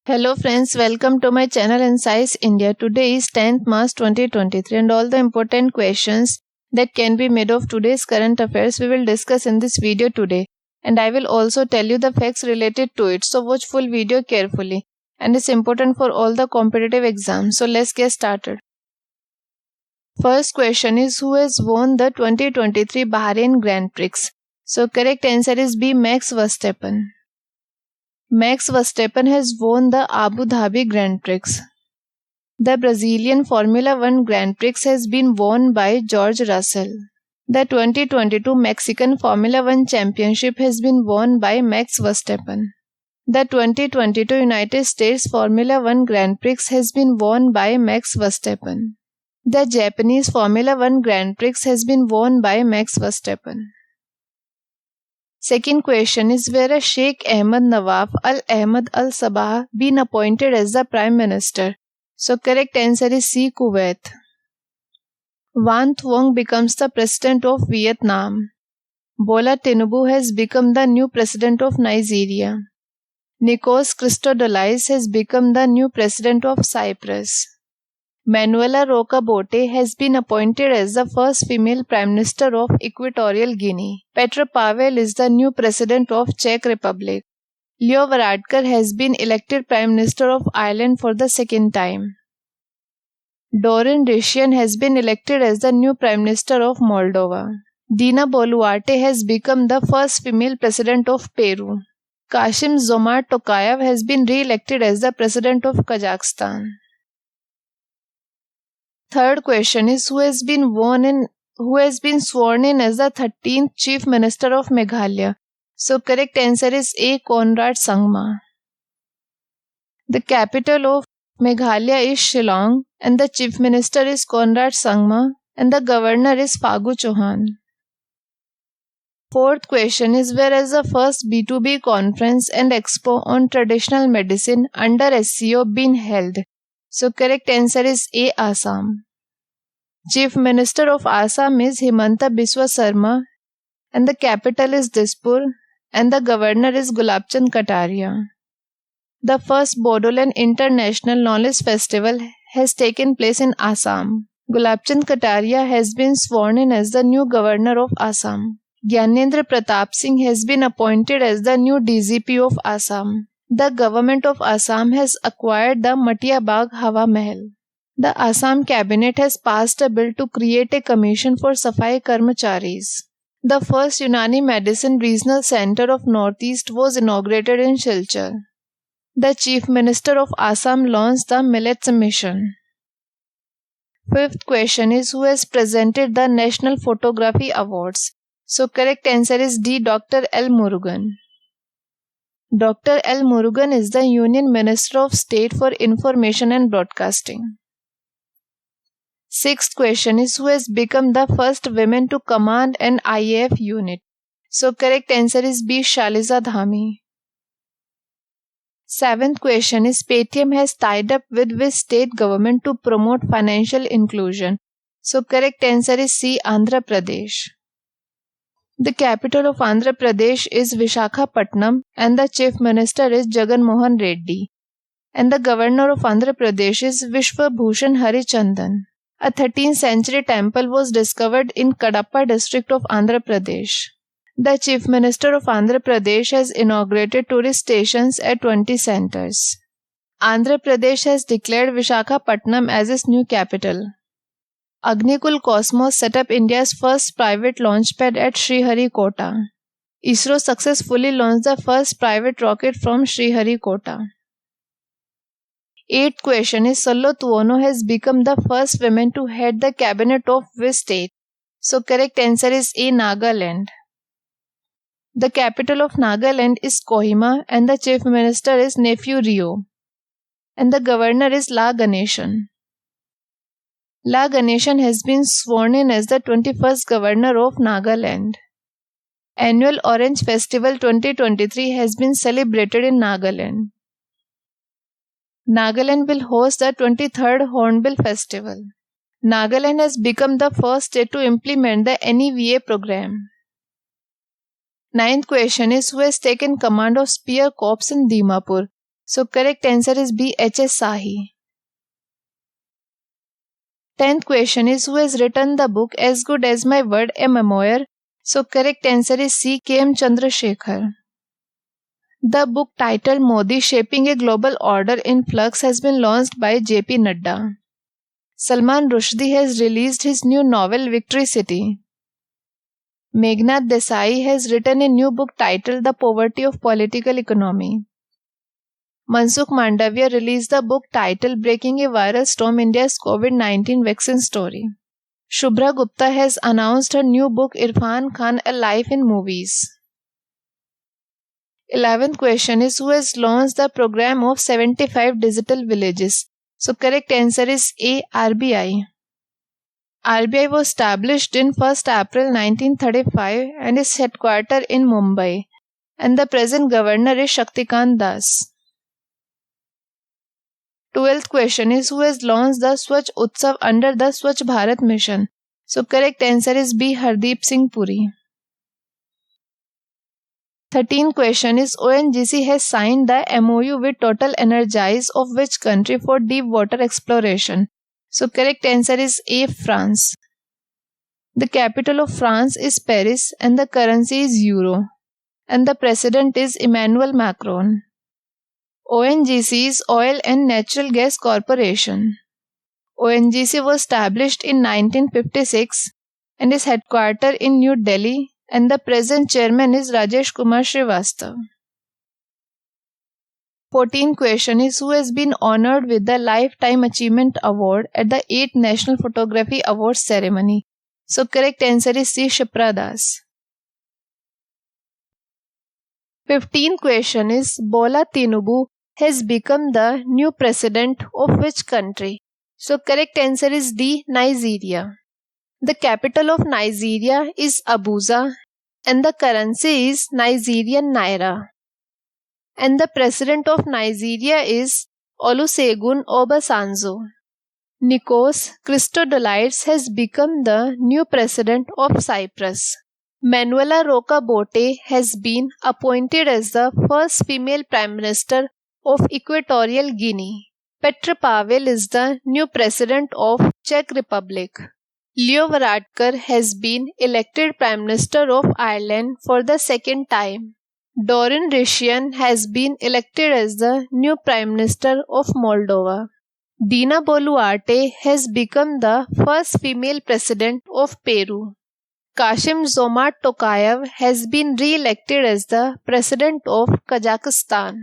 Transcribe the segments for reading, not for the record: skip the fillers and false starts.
Hello friends, welcome to my channel Insights India. Today is 10th March 2023 and all the important questions that can be made of today's current affairs we will discuss in this video today. And I will also tell you the facts related to it, so watch full video carefully. And it's important for all the competitive exams. So let's get started. First question is, who has won the 2023 Bahrain Grand Prix? So correct answer is B. Max Verstappen. Max Verstappen has won the Abu Dhabi Grand Prix. The Brazilian Formula One Grand Prix has been won by George Russell. The 2022 Mexican Formula One Championship has been won by Max Verstappen. The 2022 United States Formula One Grand Prix has been won by Max Verstappen. The Japanese Formula One Grand Prix has been won by Max Verstappen. Second question is, where has Sheikh Ahmed Nawaf Al Ahmed Al Sabah been appointed as the Prime Minister? So correct answer is C. Kuwait. Van Thuong becomes the President of Vietnam. Bola Tinubu has become the new President of Nigeria. Nikos Christodoulis has become the new President of Cyprus. Manuela Roca-Bote has been appointed as the first female Prime Minister of Equatorial Guinea. Petr Pavel is the new President of Czech Republic. Leo Varadkar has been elected Prime Minister of Ireland for the second time. Dorin Recian has been elected as the new Prime Minister of Moldova. Dina Boluarte has become the first female President of Peru. Kassym-Jomart Tokayev has been re-elected as the President of Kazakhstan. Third question is, who has been sworn in as the 13th Chief Minister of Meghalaya? So correct answer is A. Conrad Sangma. The capital of Meghalaya is Shillong and the Chief Minister is Conrad Sangma and the Governor is Fagu Chauhan. Fourth question is, where has the first B2B conference and expo on traditional medicine under SCO been held? So correct answer is A. Assam. Chief Minister of Assam is Himanta Biswa Sarma and the capital is Dispur and the Governor is Gulabchand Kataria. The first Bodoland International Knowledge Festival has taken place in Assam. Gulabchand Kataria has been sworn in as the new Governor of Assam. Gyanendra Pratap Singh has been appointed as the new DGP of Assam. The government of Assam has acquired the Matia Bagh Hawa Mahal. The Assam cabinet has passed a bill to create a commission for Safai Karmacharis. The first Unani Medicine Regional Center of Northeast was inaugurated in Silchar. The Chief Minister of Assam launched the Millets Mission. Fifth question is, who has presented the National Photography Awards? So correct answer is D. Dr. L. Murugan. Dr. L. Murugan is the Union Minister of State for Information and Broadcasting. Sixth question is, who has become the first woman to command an IAF unit? So correct answer is B. Shaliza Dhami. Seventh question is, Paytm has tied up with which state government to promote financial inclusion? So correct answer is C. Andhra Pradesh. The capital of Andhra Pradesh is Visakhapatnam and the Chief Minister is Jagan Mohan Reddy. And the Governor of Andhra Pradesh is Vishwa Bhushan Harichandan. A 13th century temple was discovered in Kadapa district of Andhra Pradesh. The Chief Minister of Andhra Pradesh has inaugurated tourist stations at 20 centers. Andhra Pradesh has declared Visakhapatnam as its new capital. Agnikul Cosmos set up India's first private launch pad at Sriharikota. ISRO successfully launched the first private rocket from Sriharikota. Eighth question is, Salo Tuono has become the first woman to head the cabinet of which state? So correct answer is A. Nagaland. The capital of Nagaland is Kohima and the Chief Minister is Nephew Rio. And the Governor is La Ganeshan. La Ganeshan has been sworn in as the 21st Governor of Nagaland. Annual Orange Festival 2023 has been celebrated in Nagaland. Nagaland will host the 23rd Hornbill Festival. Nagaland has become the first state to implement the NEVA program. Ninth question is, who has taken command of Spear Corps in Dimapur? So correct answer is B. H.S. Sahi. 10th question is who has written the book As Good as My Word, a Memoir? So correct answer is C. K.M. Chandrasekhar. The book titled Modi Shaping a Global Order in Flux has been launched by J.P. Nadda. Salman Rushdie has released his new novel Victory City. Meghnad Desai has written a new book titled The Poverty of Political Economy. Mansukh Mandavia released the book titled Breaking a Viral Storm, India's COVID-19 Vaccine Story. Shubhra Gupta has announced her new book Irfan Khan, A Life in Movies. 11th question is who has launched the program of 75 digital villages? So correct answer is A. RBI. RBI was established in 1st April 1935 and is headquartered in Mumbai, and the present governor is Shaktikant Das. 12th question is who has launched the Swachh Utsav under the Swachh Bharat mission? So correct answer is B. Hardeep Singh Puri. 13th question is ONGC has signed the MOU with Total Energies of which country for deep water exploration? So correct answer is A. France. The capital of France is Paris and the currency is euro, and the president is Emmanuel Macron. ONGC is Oil and Natural Gas Corporation. ONGC was established in 1956 and is headquartered in New Delhi, and the present chairman is Rajesh Kumar Srivastav. 14th question is who has been honored with the Lifetime Achievement Award at the 8th National Photography Awards ceremony? So correct answer is C. Shipra Das. 15th question is Bola Tinubu has become the new president of which country? So correct answer is D. Nigeria. The capital of Nigeria is Abuja and the currency is Nigerian Naira. And the president of Nigeria is Olusegun Obasanjo. Nikos Christodoulides has become the new president of Cyprus. Manuela Roca-Bote has been appointed as the first female prime minister of Equatorial Guinea. Petr Pavel is the new president of Czech Republic. Leo Varadkar has been elected Prime Minister of Ireland for the second time. Dorin Rishian has been elected as the new Prime Minister of Moldova. Dina Boluarte has become the first female president of Peru. Kasim Zomart Tokayev has been re-elected as the president of Kazakhstan.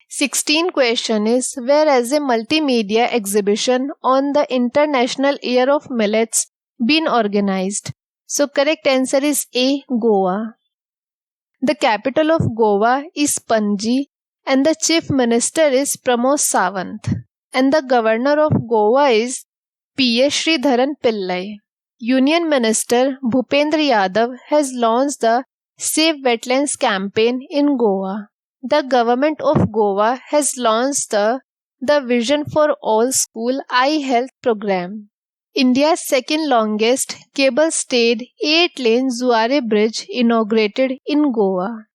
16th question is where has a multimedia exhibition on the International Year of Millets been organized? So correct answer is A. Goa. The capital of Goa is Panji and the chief minister is Pramod Sawant, and the governor of Goa is P.S. Sridharan Pillai. Union Minister Bhupendra Yadav has launched the Save Wetlands campaign in Goa. The government of Goa has launched the Vision for All School Eye Health program. India's second longest cable-stayed 8-lane Zuare Bridge inaugurated in Goa.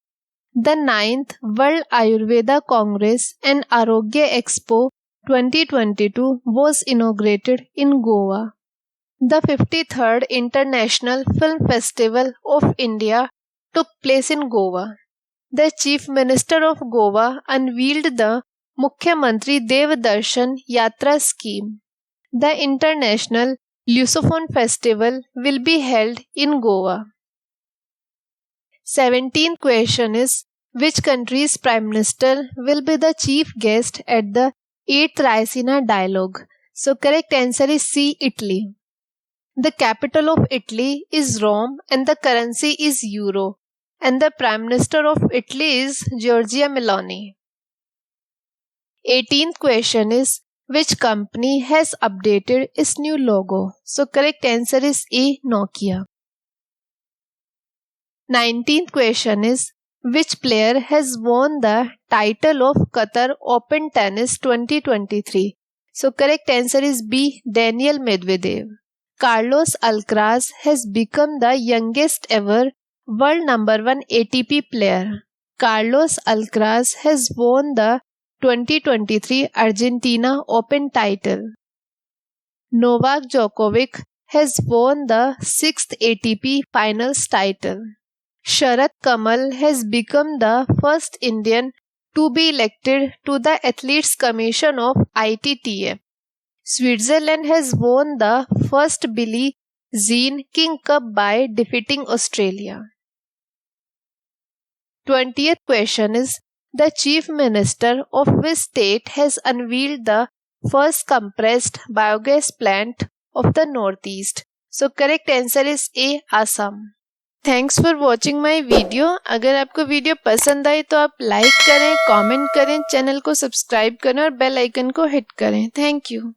The 9th World Ayurveda Congress and Arogya Expo 2022 was inaugurated in Goa. The 53rd International Film Festival of India took place in Goa. The Chief Minister of Goa unveiled the Mukhyamantri Devdarshan Yatra scheme. The International Lusophone Festival will be held in Goa. 17th question is which country's Prime Minister will be the chief guest at the 8th Raisina Dialogue? So correct answer is C. Italy. The capital of Italy is Rome and the currency is Euro, and the Prime Minister of Italy is Giorgia Meloni. 18th question is which company has updated its new logo? So correct answer is A. Nokia. 19th question is which player has won the title of Qatar Open Tennis 2023? So correct answer is B. Daniel Medvedev. Carlos Alcaraz has become the youngest ever world number 1 ATP player. Carlos Alcaraz has won the 2023 Argentina Open title. Novak Djokovic has won the 6th ATP Finals title. Sharat Kamal has become the first Indian to be elected to the Athletes Commission of ITTF. Switzerland has won the first Billie Jean King Cup by defeating Australia. 20th question is, the Chief Minister of which state has unveiled the first compressed biogas plant of the Northeast? So correct answer is A. Assam. Thanks for watching my video. अगर आपको video पसंद आई तो आप like करें, comment करें, channel को subscribe करें और बेल आइकन को हिट करें। Thank you.